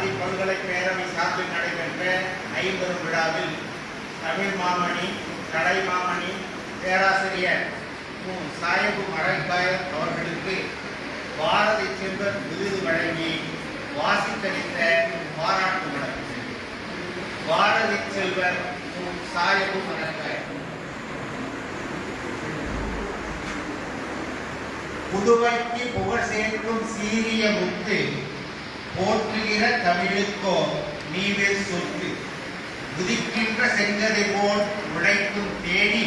பாரதி பல்கலைக் பேரவை சார்பில் நடைபெற்ற ஐம்பெரும் விழாவில் தமிழ் மாமணி, கலை மாமணி, பேராசிரியர் சாயபு மரைக்காயர் அவர்களுக்கு பாரதி செல்வர் விருது வழங்கி வாசித்தளித்த பாராட்டு மலர். பாரதி செல்வர் சாயபு மரைக்காயர். புதுவைக்கு புகழ் சேர்க்கும் சீரிய முத்து, போற்றுகிற தமிழுக்கோ நீவே சொத்து. உதிக்கின்ற செங்கதை போல் உழைக்கும் தேனி,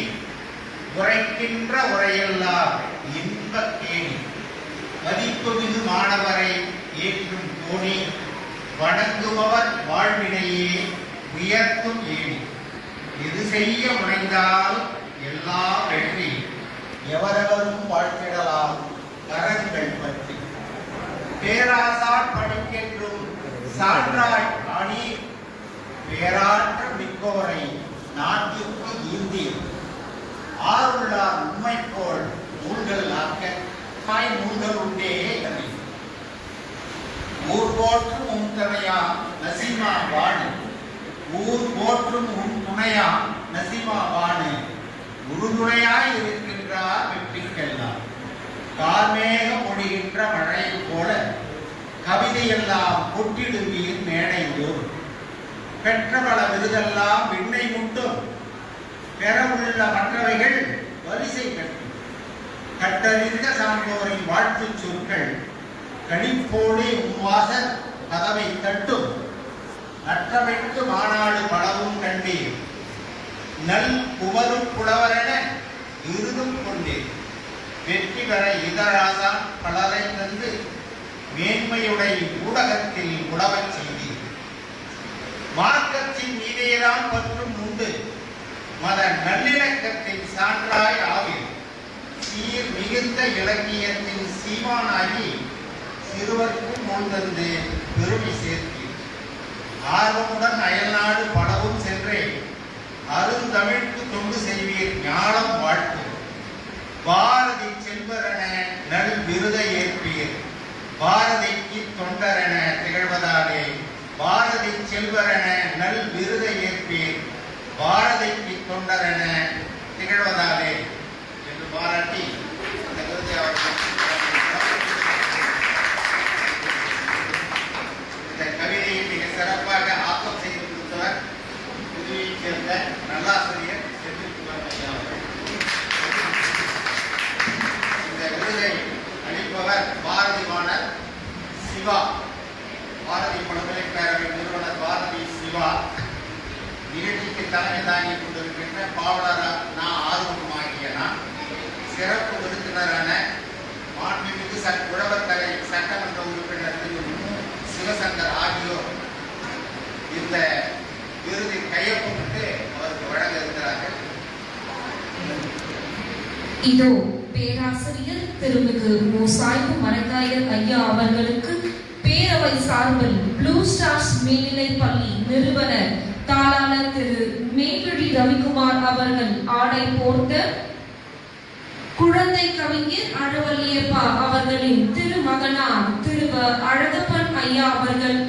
உரைக்கின்ற உரையெல்லாம் இன்பத் தேனி. மதிப்புமிகு மாணவரை ஏற்றும் தோணி, வணங்குபவர் வாழ்வினையே உயர்த்தும் ஏணி. எது செய்ய முனைந்தால் எல்லாம் வெற்றி, எவரெவரும் வாழ்த்திடலாம் கரங்கள் பற்றி. பேராசார் படிக்கென்றும் சான்றாய் ஆணி, பேராற்ற மிக்கோரை நாட்டுக்கு ஈந்தி. ஆருள்ளார் உண்மை போல் மூழ்கல் ஆக்க, தாய் மூழ்கல் உண்டே கவி. ஊர் போற்றும் உன் துணையா நசீமா வாணு, ஊர் போற்றும் உன் துணையா நசீமா வாணு. உறுதுணையாய் இருக்கின்றார் வெற்றிக்கெல்லாம், கார்மேகம் ஒழிகின்ற மழை போல கவிதையெல்லாம் கொட்டிடுவீர் மேடை தோறும். பெற்ற பல விருதெல்லாம் விண்ணை முட்டும், பெறவுள்ள மற்றவைகள் வரிசை கட்டும். கட்டறிந்த சான்றோரின் வாழ்த்துச் சொற்கள் கணிப்போடு உன்வாச கதவை தட்டும். நற்றமைக்கு மாநாடு பலவும் கண்டீர், நல் புவரும் புலவரென விருதும் கொண்டீர். வெற்றி பெற இதழாசா பலரை தந்து மேன்மையுடைய ஊடகத்தில் உழவச் செய்தீர். மார்க்கத்தின் மீதேதான் பற்றும் உண்டு, மத நல்லிணக்கத்தின் சான்றாய் ஆவீர். சீர் மிகுந்த இலக்கியத்தின் சீமானாகி சிறுவர்க்கும் முன் தந்து பெருமை சேர்த்தீர். ஆர்வமுடன் அயல்நாடு பலவும் சென்றே அருந்தமிழ்க்கு தொண்டு செய்வீர் ஞானம் வாழ்த்து. பாரதி செல்வரென நல் விருதை ஏற்பீர், பாரதிக்கு தொண்டரென திகழ்வதாலே. பாரதி செல்வரென நல் விருதை ஏற்பீர், பாரதிக்கு தொண்டரென திகழ்வதாலே என்று பாராட்டி அந்த விருதை அவர்கள் இந்த கவிதையை மிக சிறப்பாக ஆக்கம் செய்து கொடுத்தவர் புதுவையைச் சேர்ந்த நல்லாசிரியர் செந்தில்குமார் ஐயா அவர்கள். இந்த விருதை அளிப்பவர் பாரதி மாணவர் சிவா, பாரதி பல்கலைக் பேரவை நிறுவனர் பாரதி சிவா. நிகழ்ச்சிக்கு தலைமை தாங்கி கொண்டிருக்கின்ற பாவலர் நான் ஆர்வமாகிய நான், சிறப்பு விருந்தினரான மாண்புமிகு உழவர் கலை சட்டமன்ற உறுப்பினர் திரு சிவசங்கர் ஆகியோர் இந்த விருதை கையொப்பமிட்டு அவருக்கு வழங்க இருக்கிறார்கள். இதோ பேராசிரியர் திருமிகு சாயபு மரைக்காயர் ஐயா அவர்களுக்கு பேரவை சார்பில் ப்ளூ ஸ்டார்ஸ் மேல்நிலைப் பள்ளி நிறுவனர் தாளாளர் திரு மேல்விழி ரவிக்குமார் அவர்கள் ஆடை போர்த்த, குழந்தை கவிஞர் அழவல்லியப்பா அவர்களின் திருமகனார் திரு அழகப்பன் ஐயா அவர்கள்